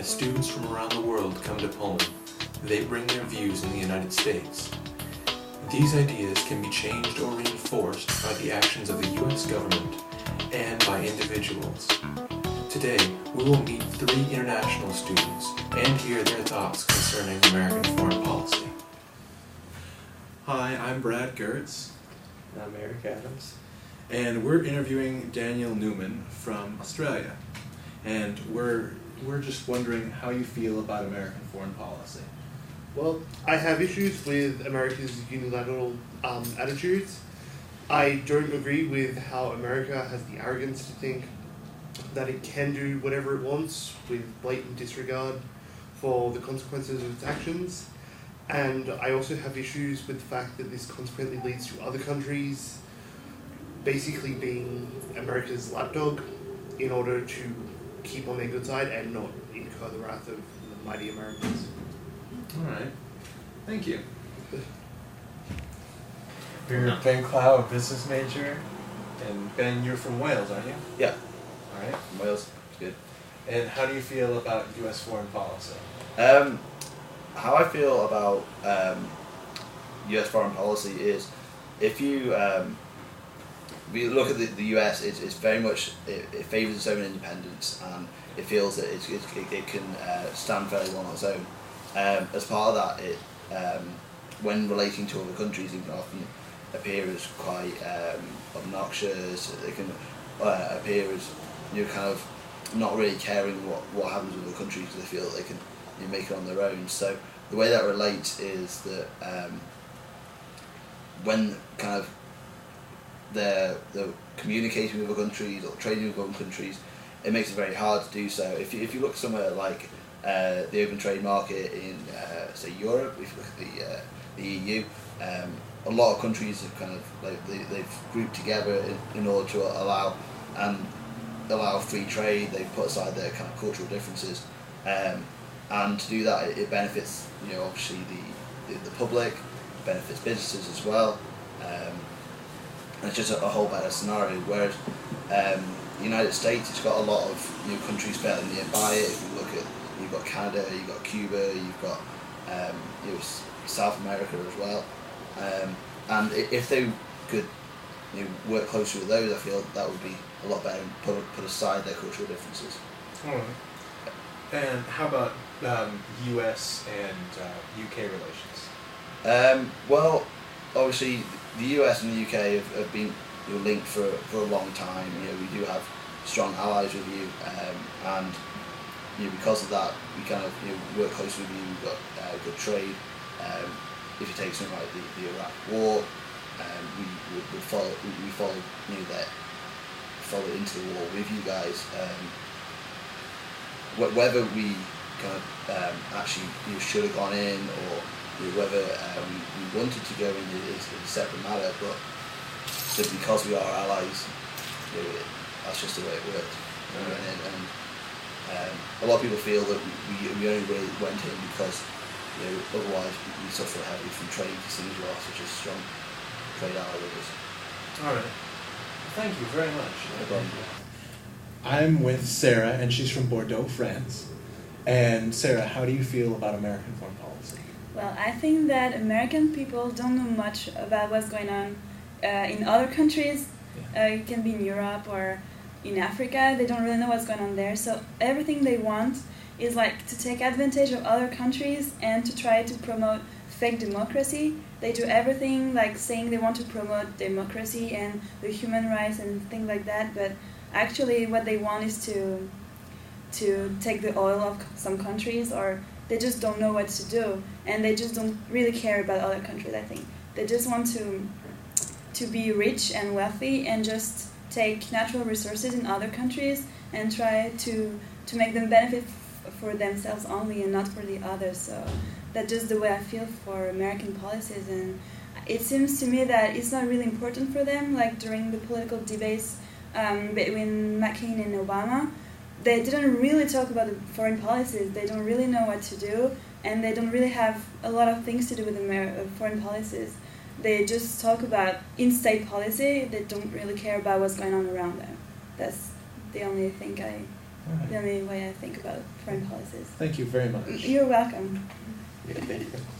students from around the world come to Pullman, they bring their views in the United States. These ideas can be changed or reinforced by the actions of the U.S. government and by individuals. Today, we will meet 3 international students and hear their thoughts concerning American foreign policy. Hi, I'm Brad Gertz. And I'm Eric Adams. And we're interviewing Daniel Newman from Australia. And we're just wondering how you feel about American foreign policy. Well, I have issues with America's unilateral attitudes. I don't agree with how America has the arrogance to think that it can do whatever it wants with blatant disregard for the consequences of its actions. And I also have issues with the fact that this consequently leads to other countries basically being America's lapdog in order to keep on their good side and not incur the wrath of the mighty Americans. All right. Thank you. You're Ben Clow, a business major. And Ben, you're from Wales, aren't you? Yeah, All right. from Wales. It's good. And how do you feel about U.S. foreign policy? How I feel about U.S. foreign policy is, if you look at the U.S., it's very much it favours its own independence, and it feels that it can stand fairly well on its own. As part of that, when relating to other countries, it can often appear as quite obnoxious. It can appear as kind of not really caring what happens with the country, because they feel that they can make it on their own. So the way that relates is that when kind of they're communicating with other countries or trading with other countries, it makes it very hard to do so. If you look somewhere like the open trade market in say Europe, if you look at the EU, a lot of countries have kind of they've grouped together in order to allow free trade. They've put aside their kind of cultural differences, and to do that, it benefits obviously the public, benefits businesses as well. And it's just a whole better scenario. Whereas the United States, it's got a lot of countries fairly nearby it. If you look at, you've got Canada, you've got Cuba, you've got South America as well. And if they could work closely with those, I feel that would be a lot better and put aside their cultural differences. All right. And how about U.S. and UK relations? Well, obviously the US and the UK have been linked for a long time. We do have strong allies with you, and because of that, we kind of work closely with you. We've got good trade. If you take something like the Iraq War, we follow into the war with you guys. Whether we kind of actually should have gone in, or whether we wanted to go in is a separate matter, but because we are allies, that's just the way it worked. And a lot of people feel that we only really went in because otherwise we suffer heavily from trade as well, such as strong trade ally with us. All right. Thank you very much. No problem. I'm with Sarah, and she's from Bordeaux, France. And Sarah, how do you feel about American foreign policy? Well, I think that American people don't know much about what's going on in other countries. It can be in Europe or in Africa. They don't really know what's going on there. So everything they want is to take advantage of other countries and to try to promote fake democracy. They do everything saying they want to promote democracy and the human rights and things like that, but actually what they want is to take the oil of some countries, or they just don't know what to do, and they just don't really care about other countries. I think they just want to be rich and wealthy and just take natural resources in other countries and try to make them benefit for themselves only and not for the others. So that's just the way I feel for American policies, and it seems to me that it's not really important for them. During the political debates between McCain and Obama, they didn't really talk about the foreign policies. They don't really know what to do, and they don't really have a lot of things to do with foreign policies. They just talk about in-state policy. They don't really care about what's going on around them. That's the only thing I the only way I think about foreign policies. Thank you very much. You're welcome. Yeah, thank you.